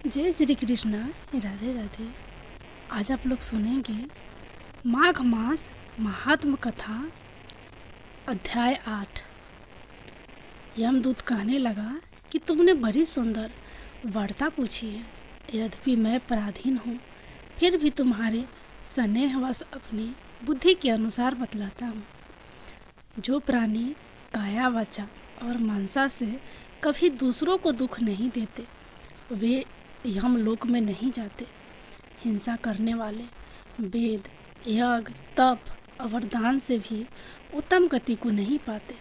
जय श्री कृष्णा। राधे राधे। आज आप लोग सुनेंगे माघ मास महात्म कथा अध्याय 8। यमदूत कहने लगा कि तुमने बड़ी सुंदर वार्ता पूछी है, यद्यपि मैं पराधीन हूँ, फिर भी तुम्हारे स्नेहवश अपनी बुद्धि के अनुसार बतलाता हूँ। जो प्राणी काया वाचा और मनसा से कभी दूसरों को दुख नहीं देते, वे यमलोक में नहीं जाते। हिंसा करने वाले वेद, यज्ञ, तप और दान से भी उत्तम गति को नहीं पाते।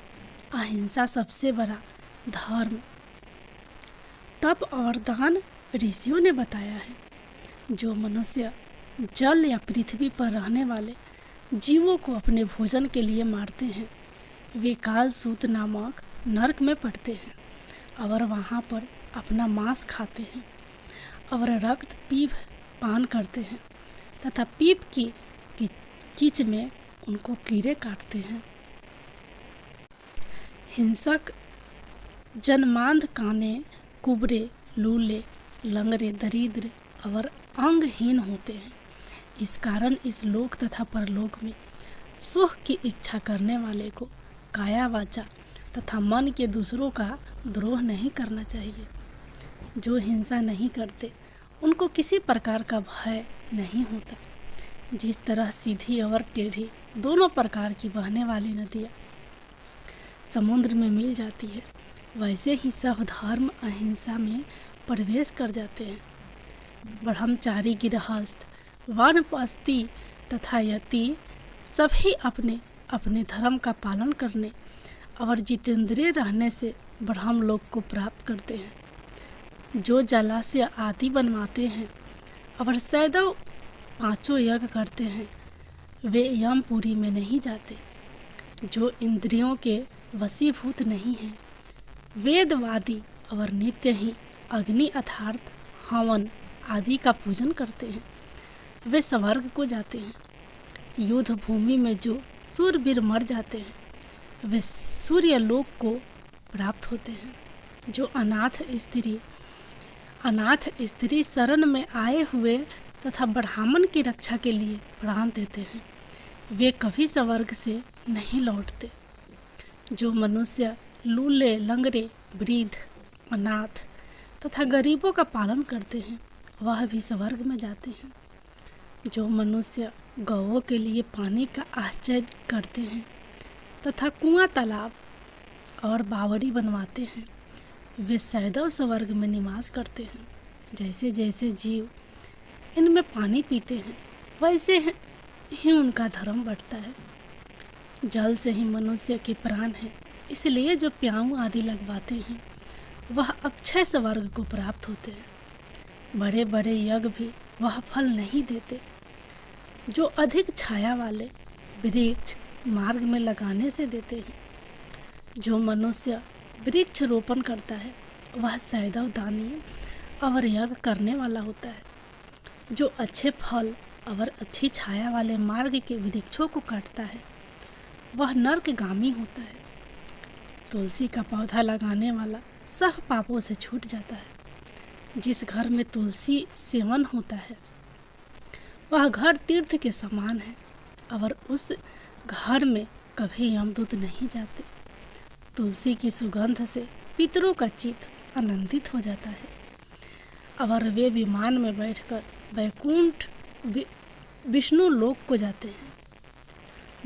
अहिंसा सबसे बड़ा धर्म, तप और दान ऋषियों ने बताया है। जो मनुष्य जल या पृथ्वी पर रहने वाले जीवों को अपने भोजन के लिए मारते हैं, वे कालसूत नामक नरक में पड़ते हैं और वहाँ पर अपना मांस खाते हैं और रक्त पीप पान करते हैं तथा पीप की कीच में उनको कीड़े काटते हैं। हिंसक जन्मांध, काने, कुबरे, लूले, लंगड़े, दरिद्र और अंगहीन होते हैं। इस कारण इस लोक तथा परलोक में सुख की इच्छा करने वाले को काया वाचा तथा मन के दूसरों का द्रोह नहीं करना चाहिए। जो हिंसा नहीं करते उनको किसी प्रकार का भय नहीं होता। जिस तरह सीधी और टेढ़ी दोनों प्रकार की बहने वाली नदियाँ समुद्र में मिल जाती है, वैसे ही सब धर्म अहिंसा में प्रवेश कर जाते हैं। ब्रह्मचारी, गृहस्थ, वानप्रस्थी तथा यति सभी अपने अपने धर्म का पालन करने और जितेंद्रिय रहने से ब्रह्मलोक को प्राप्त करते हैं। जो जलाशय आदि बनवाते हैं और सैदव पांचों यज्ञ करते हैं, वे यमपुरी में नहीं जाते। जो इंद्रियों के वशीभूत नहीं हैं, वेदवादी और नित्य ही अग्नि अर्थात हवन आदि का पूजन करते हैं, वे स्वर्ग को जाते हैं। युद्ध भूमि में जो सूरवीर मर जाते हैं, वे सूर्यलोक को प्राप्त होते हैं। जो अनाथ स्त्री शरण में आए हुए तथा ब्राह्मण की रक्षा के लिए प्राण देते हैं, वे कभी स्वर्ग से नहीं लौटते। जो मनुष्य लूले, लंगड़े, वृद्ध, अनाथ तथा गरीबों का पालन करते हैं, वह भी स्वर्ग में जाते हैं। जो मनुष्य गौओं के लिए पानी का आश्चर्य करते हैं तथा कुआं, तालाब और बावड़ी बनवाते हैं, वे सैदव स्वर्ग में निवास करते हैं। जैसे जैसे जीव इनमें पानी पीते हैं, वैसे ही उनका धर्म बढ़ता है। जल से ही मनुष्य के प्राण हैं, इसलिए जो प्याऊ आदि लगवाते हैं, वह अक्षय स्वर्ग को प्राप्त होते हैं। बड़े बड़े यज्ञ भी वह फल नहीं देते। जो अधिक छाया वाले वृक्ष मार्ग में लगाने से देते हैं। जो मनुष्य वृक्ष रोपण करता है, वह सैदव दानी और यज्ञ करने वाला होता है। जो अच्छे फल और अच्छी छाया वाले मार्ग के वृक्षों को काटता है, वह नरकगामी होता है। तुलसी का पौधा लगाने वाला सब पापों से छूट जाता है। जिस घर में तुलसी सेवन होता है, वह घर तीर्थ के समान है और उस घर में कभी यमदूत नहीं जाते। तुलसी की सुगंध से पितरों का चित्त आनंदित हो जाता है और वे विमान में बैठकर वैकुंठ विष्णु लोक को जाते हैं।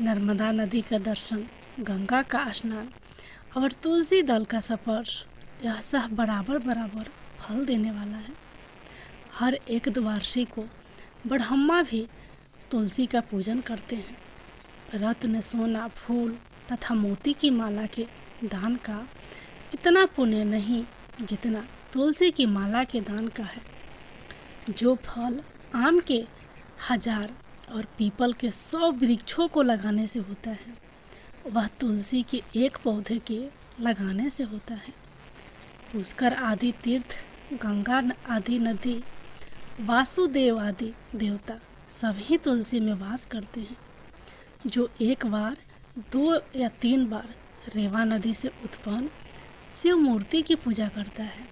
नर्मदा नदी का दर्शन, गंगा का स्नान और तुलसी दल का स्पर्श, यह सब बराबर बराबर फल देने वाला है। हर एक द्वादशी को ब्रह्मा भी तुलसी का पूजन करते हैं। रत्न, सोना, फूल तथा मोती की माला के दान का इतना पुण्य नहीं जितना तुलसी की माला के दान का है। जो फल आम के 1000 और पीपल के 100 वृक्षों को लगाने से होता है, वह तुलसी के एक पौधे के लगाने से होता है। पुष्कर आदि तीर्थ, गंगा आदि नदी, वासुदेव आदि देवता सभी तुलसी में वास करते हैं। जो एक बार, 2 या 3 बार रेवा नदी से उत्पन्न शिव मूर्ति की पूजा करता है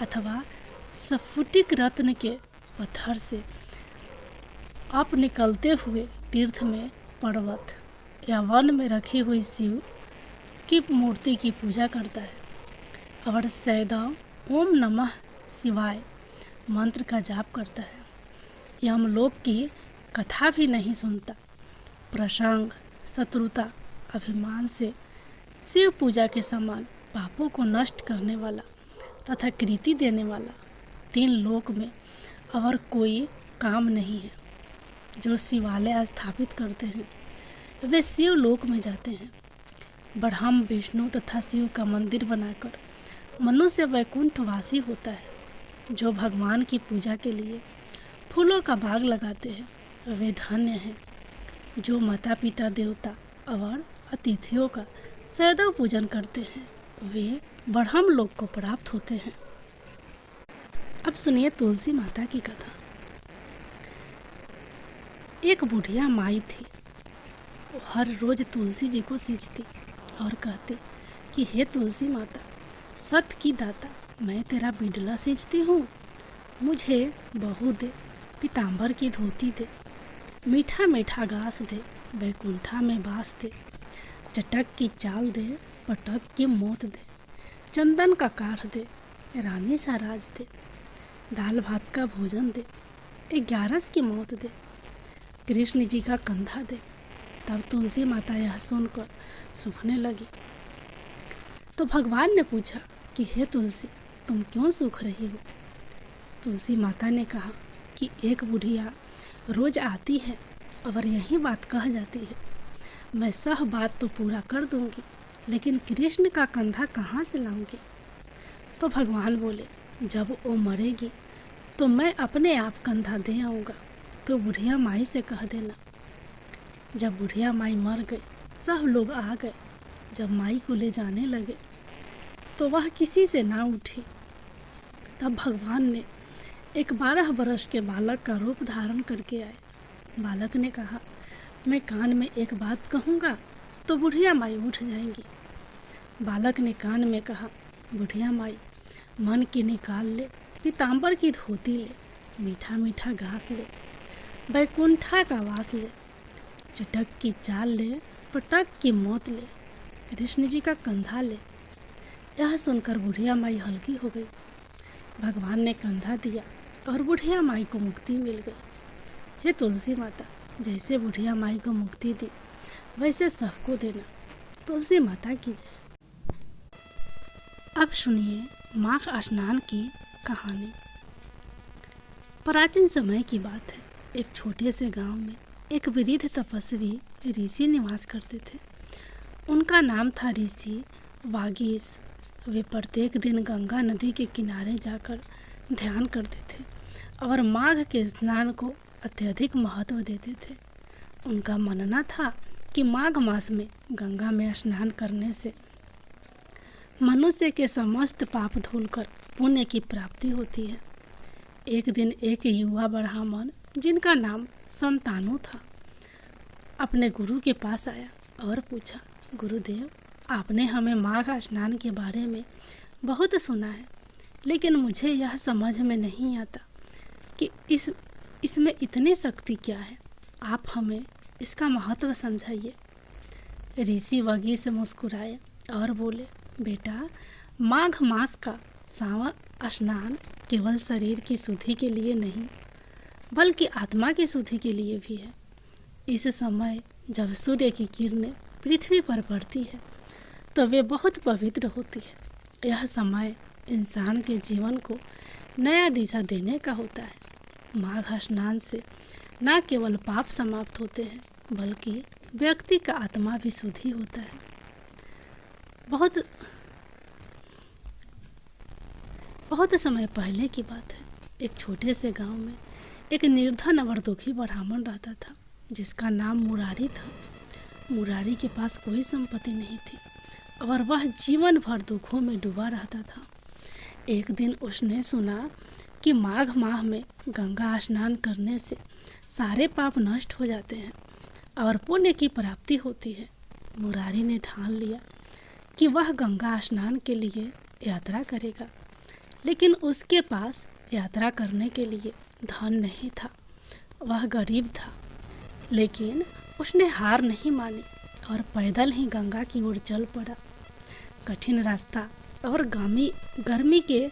अथवा स्फटिक रत्न के पत्थर से आप निकलते हुए तीर्थ में पर्वत या वन में रखी हुई शिव की मूर्ति की पूजा करता है और सदैव ओम नमः शिवाय मंत्र का जाप करता है। यमलोक की कथा भी नहीं सुनता। प्रसंग, शत्रुता, अभिमान से शिव पूजा के समान पापों को नष्ट करने वाला तथा कृति देने वाला 3 लोक में और कोई काम नहीं है। जो शिवालय स्थापित करते हैं वे शिव लोक में जाते हैं। ब्रह्म, विष्णु तथा शिव का मंदिर बनाकर मनुष्य वैकुंठवासी होता है। जो भगवान की पूजा के लिए फूलों का बाग लगाते हैं वे धन्य हैं। जो माता पिता, देवता और अतिथियों का सदैव पूजन करते हैं वे ब्रह्म लोक को प्राप्त होते हैं। अब सुनिए तुलसी माता की कथा। एक बुढ़िया माई थी। वो हर रोज तुलसी जी को सींचती और कहती कि हे तुलसी माता, सत की दाता, मैं तेरा बिडला सींचती हूँ, मुझे बहू दे, पीताम्बर की धोती दे, मीठा मीठा घास दे, वैकुंठा में बास दे, चटक की चाल दे, पटक की मोत दे, चंदन का काठ दे, रानी सा राज दे, दाल भात का भोजन दे, 11 की मौत दे, कृष्ण जी का कंधा दे। तब तुलसी माता यह सुनकर सूखने लगी। तो भगवान ने पूछा कि हे तुलसी, तुम क्यों सूख रही हो? तुलसी माता ने कहा कि एक बुढ़िया रोज आती है और यही बात कह जाती है, मैं सह बात तो पूरा कर दूंगी, लेकिन कृष्ण का कंधा कहाँ से लाऊंगी? तो भगवान बोले, जब वो मरेगी तो मैं अपने आप कंधा दे आऊँगा, तो बुढ़िया माई से कह देना। जब बुढ़िया माई मर गई, सब लोग आ गए। जब माई को ले जाने लगे तो वह किसी से ना उठी। तब भगवान ने एक 12 वर्ष के बालक का रूप धारण करके आए। बालक ने कहा, मैं कान में एक बात कहूँगा तो बुढ़िया माई उठ जाएंगी। बालक ने कान में कहा, बुढ़िया माई, मन की निकाल ले, पीताम्बर की धोती ले, मीठा मीठा घास ले, वैकुंठा का वास ले, चटक की चाल ले, पटक की मौत ले, कृष्ण जी का कंधा ले। यह सुनकर बुढ़िया माई हल्की हो गई। भगवान ने कंधा दिया और बुढ़िया माई को मुक्ति मिल गई। हे तुलसी माता, जैसे बुढ़िया माई को मुक्ति दी वैसे सबको देना। तुलसी माता की जय। अब सुनिए माघ स्नान की कहानी। प्राचीन समय की बात है। एक छोटे से गांव में एक वृद्ध तपस्वी ऋषि निवास करते थे। उनका नाम था ऋषि वागीश। वे प्रत्येक दिन गंगा नदी के किनारे जाकर ध्यान करते थे और माघ के स्नान को अत्यधिक महत्व देते थे। उनका मानना था कि माघ मास में गंगा में स्नान करने से मनुष्य के समस्त पाप धुलकर पुण्य की प्राप्ति होती है। एक दिन एक युवा ब्राह्मण, जिनका नाम संतानु था, अपने गुरु के पास आया और पूछा, गुरुदेव, आपने हमें माघ स्नान के बारे में बहुत सुना है, लेकिन मुझे यह समझ में नहीं आता कि इसमें इतनी शक्ति क्या है। आप हमें इसका महत्व समझाइए। ऋषि वगी से मुस्कुराए और बोले, बेटा, माघ मास का सावन स्नान केवल शरीर की शुद्धि के लिए नहीं, बल्कि आत्मा की शुद्धि के लिए भी है। इस समय जब सूर्य की किरणें पृथ्वी पर पड़ती है तो वे बहुत पवित्र होती है। यह समय इंसान के जीवन को नया दिशा देने का होता है। माघ स्नान से न केवल पाप समाप्त होते हैं, बल्कि व्यक्ति का आत्मा भी शुद्धि होता है। बहुत समय पहले की बात है। एक छोटे से गांव में एक निर्धन और दुखी ब्राह्मण रहता था, जिसका नाम मुरारी था। मुरारी के पास कोई संपत्ति नहीं थी और वह जीवन भर दुखों में डूबा रहता था। एक दिन उसने सुना कि माघ माह में गंगा स्नान करने से सारे पाप नष्ट हो जाते हैं और पुण्य की प्राप्ति होती है। मुरारी ने ठान लिया कि वह गंगा स्नान के लिए यात्रा करेगा, लेकिन उसके पास यात्रा करने के लिए धन नहीं था, वह गरीब था, लेकिन उसने हार नहीं मानी और पैदल ही गंगा की ओर चल पड़ा। कठिन रास्ता और गर्मी के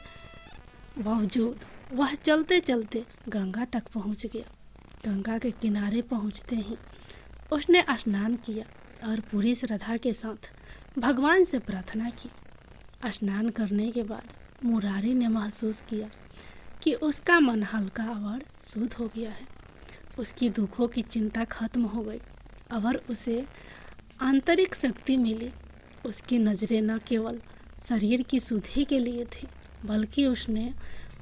बावजूद वह चलते चलते गंगा तक पहुंच गया। गंगा के किनारे पहुंचते ही उसने स्नान किया और पूरी श्रद्धा के साथ भगवान से प्रार्थना की। स्नान करने के बाद मुरारी ने महसूस किया कि उसका मन हल्का और शुद्ध हो गया है। उसकी दुखों की चिंता खत्म हो गई और उसे आंतरिक शक्ति मिली। उसकी नज़रें न केवल शरीर की शुद्धि के लिए थी, बल्कि उसने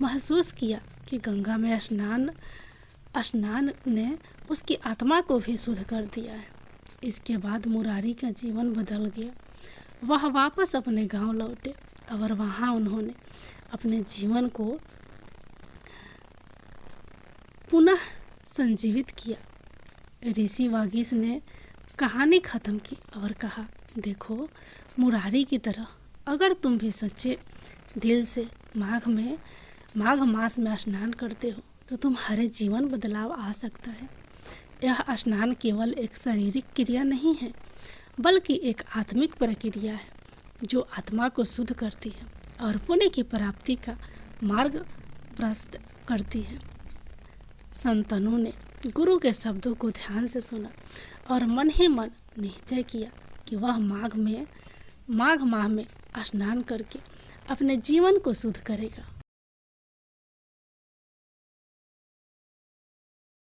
महसूस किया कि गंगा में स्नान ने उसकी आत्मा को भी शुद्ध कर दिया है। इसके बाद मुरारी का जीवन बदल गया। वह वापस अपने गांव लौटे और वहां उन्होंने अपने जीवन को पुनः संजीवित किया। ऋषि वागीश ने कहानी ख़त्म की और कहा, देखो मुरारी की तरह अगर तुम भी सच्चे दिल से माघ मास में स्नान करते हो तो तुम्हारे जीवन बदलाव आ सकता है। यह स्नान केवल एक शारीरिक क्रिया नहीं है, बल्कि एक आत्मिक प्रक्रिया है जो आत्मा को शुद्ध करती है और पुण्य की प्राप्ति का मार्ग प्रशस्त करती है। संतनों ने गुरु के शब्दों को ध्यान से सुना और मन ही मन निश्चय किया कि वह माघ माह में स्नान करके अपने जीवन को शुद्ध करेगा।